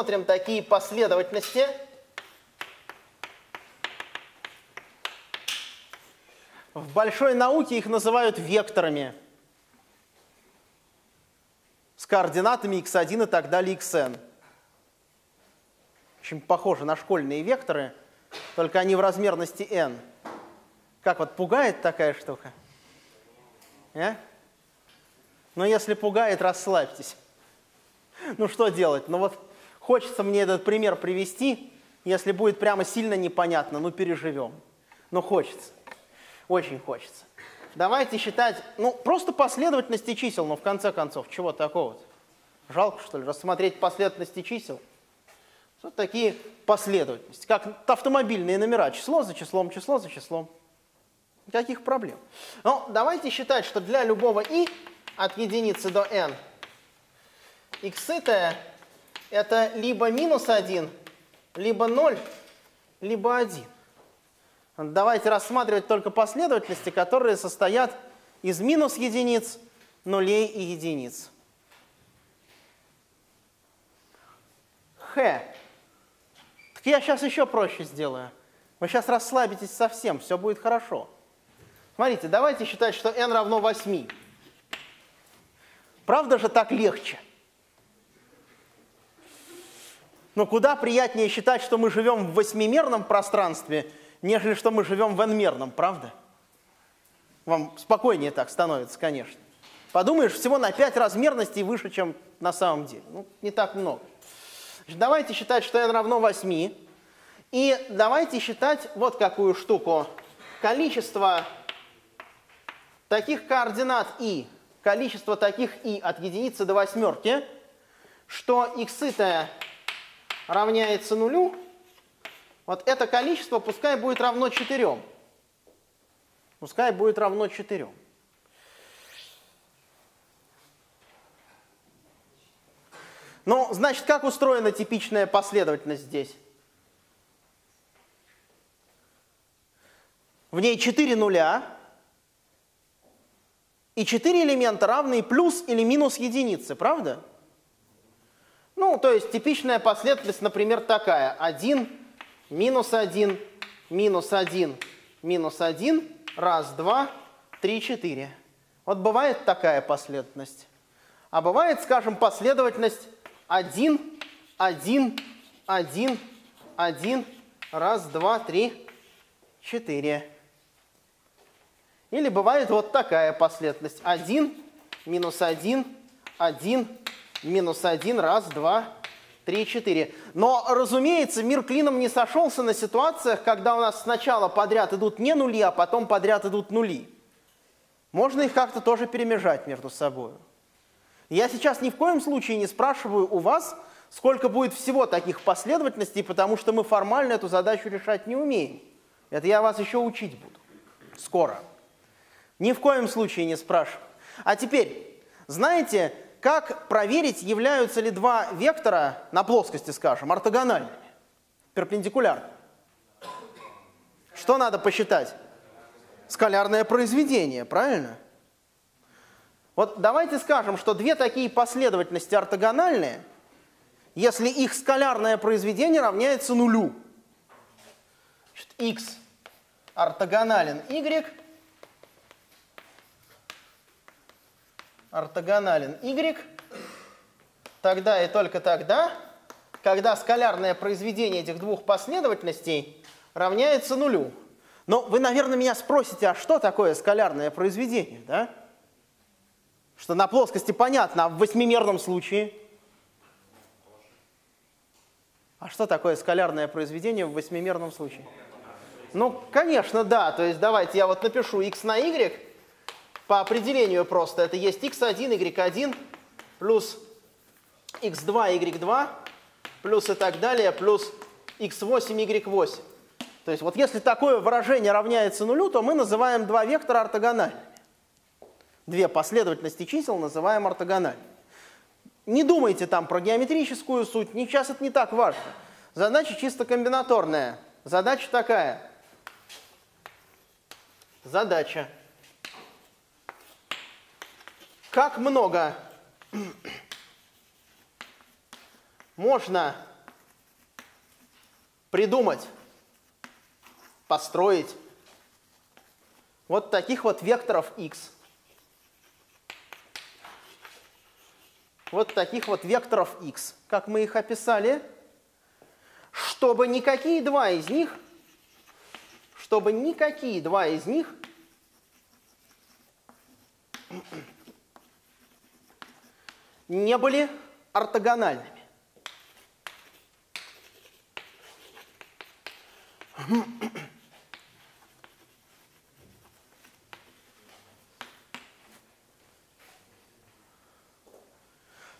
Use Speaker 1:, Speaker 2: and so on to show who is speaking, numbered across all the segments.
Speaker 1: рассмотрим такие последовательности. В большой науке их называют векторами с координатами x1 и так далее, xn. Очень похожи на школьные векторы, только они в размерности n. Как вот пугает такая штука? Но если пугает, расслабьтесь. Ну что делать? Ну вот хочется мне этот пример привести. Если будет прямо сильно непонятно, ну переживем. Но хочется. Очень хочется. Давайте считать, ну просто последовательности чисел, но в конце концов, чего такого-то? Жалко, что ли, рассмотреть последовательности чисел? Вот такие последовательности, как автомобильные номера. Число за числом, число за числом. Никаких проблем. Но давайте считать, что для любого i от единицы до n x-итое это либо минус 1, либо 0, либо 1. Давайте рассматривать только последовательности, которые состоят из минус единиц, нулей и единиц. Так я сейчас еще проще сделаю. Вы сейчас расслабитесь совсем, все будет хорошо. Смотрите, давайте считать, что n равно 8. Правда же так легче? Но куда приятнее считать, что мы живем в восьмимерном пространстве, нежели что мы живем в n-мерном, правда? Вам спокойнее так становится, конечно. Подумаешь, всего на 5 размерностей выше, чем на самом деле. Ну, не так много. Значит, давайте считать, что n равно 8. И давайте считать вот какую штуку. Количество таких координат i, количество таких i от единицы до восьмерки, что x-итое равняется нулю, вот это количество пускай будет равно 4. Пускай будет равно 4. Ну, значит, как устроена типичная последовательность здесь? В ней 4 нуля и 4 элемента, равные плюс или минус единицы, правда? Ну, то есть типичная последовательность, например, такая. 1, минус 1, минус 1, минус 1, раз, два, 3, 4. Вот бывает такая последовательность. А бывает, скажем, последовательность 1, 1, 1, 1, раз, два, 3, 4. Или бывает вот такая последовательность. 1, минус 1, 1, минус 1, раз, два, 3, 4. Но, разумеется, мир клином не сошелся на ситуациях, когда у нас сначала подряд идут не нули, а потом подряд идут нули. Можно их как-то тоже перемежать между собой. Я сейчас ни в коем случае не спрашиваю у вас, сколько будет всего таких последовательностей, потому что мы формально эту задачу решать не умеем. Это я вас еще учить буду. Скоро. Ни в коем случае не спрашиваю. А теперь, знаете, как проверить, являются ли два вектора на плоскости, скажем, ортогональными, перпендикулярными? Что надо посчитать? Скалярное произведение, правильно? Вот давайте скажем, что две такие последовательности ортогональные, если их скалярное произведение равняется нулю. Значит, x ортогонален y, ортогонален y, тогда и только тогда, когда скалярное произведение этих двух последовательностей равняется нулю. Но вы, наверное, меня спросите, а что такое скалярное произведение, да? Что на плоскости понятно, а в восьмимерном случае? А что такое скалярное произведение в восьмимерном случае? Ну, конечно, да. То есть давайте я вот напишу x на y. По определению просто это есть x1, y1 плюс x2, y2 плюс и так далее, плюс x8, y8. То есть вот если такое выражение равняется нулю, то мы называем два вектора ортогональными. Две последовательности чисел называем ортогональными. Не думайте там про геометрическую суть, сейчас это не так важно. Задача чисто комбинаторная. Задача такая. Задача. Как много можно придумать, построить вот таких вот векторов x. Вот таких вот векторов x, как мы их описали, чтобы никакие два из них не были ортогональными.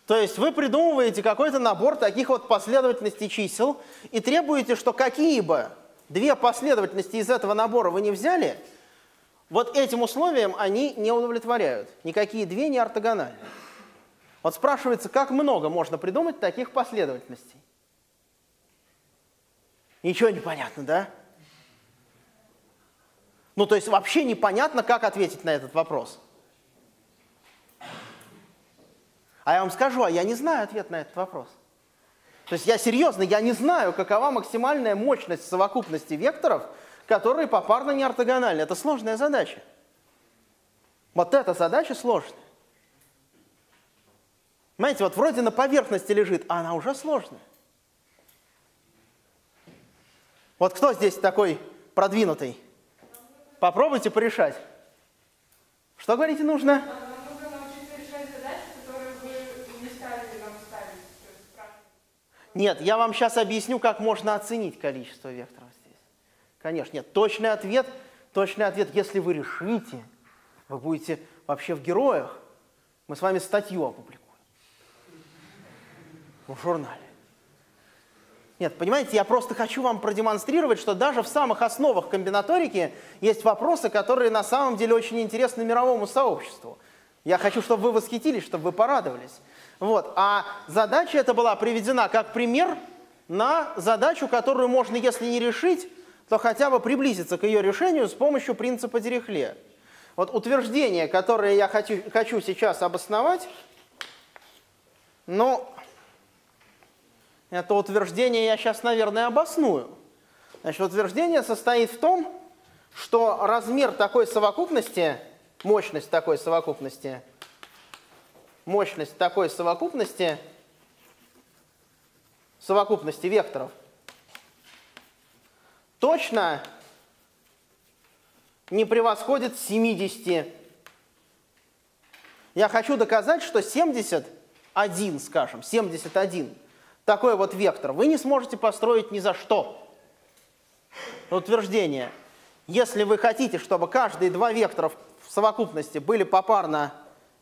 Speaker 1: То есть вы придумываете какой-то набор таких вот последовательностей чисел и требуете, что какие бы две последовательности из этого набора вы не взяли, вот этим условием они не удовлетворяют. Никакие две не ортогональны. Вот спрашивается, как много можно придумать таких последовательностей? Ничего не понятно, да? Ну, то есть вообще непонятно, как ответить на этот вопрос. А я вам скажу, а я не знаю ответ на этот вопрос. То есть я серьезно, я не знаю, какова максимальная мощность совокупности векторов, которые попарно не ортогональны. Это сложная задача. Вот эта задача сложная. Понимаете, вот вроде на поверхности лежит, а она уже сложная. Вот кто здесь такой продвинутый? Попробуйте порешать. Что, говорите, нужно? Нет, я вам сейчас объясню, как можно оценить количество векторов здесь. Конечно, нет. Точный ответ, если вы решите, вы будете вообще в героях. Мы с вами статью опубликуем в журнале. Нет, понимаете, я просто хочу вам продемонстрировать, что даже в самых основах комбинаторики есть вопросы, которые на самом деле очень интересны мировому сообществу. Я хочу, чтобы вы восхитились, чтобы вы порадовались. Вот. А задача эта была приведена как пример на задачу, которую можно, если не решить, то хотя бы приблизиться к ее решению с помощью принципа Дирихле. Вот утверждение, которое я хочу сейчас обосновать, ну, это утверждение я сейчас, наверное, обосную. Значит, утверждение состоит в том, что размер такой совокупности, мощность такой совокупности векторов, точно не превосходит 70. Я хочу доказать, что 71, скажем, 71, такой вот вектор, вы не сможете построить ни за что. Утверждение. Если вы хотите, чтобы каждые два вектора в совокупности были попарно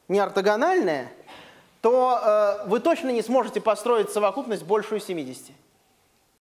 Speaker 1: неортогональные, то вы точно не сможете построить совокупность большую 70.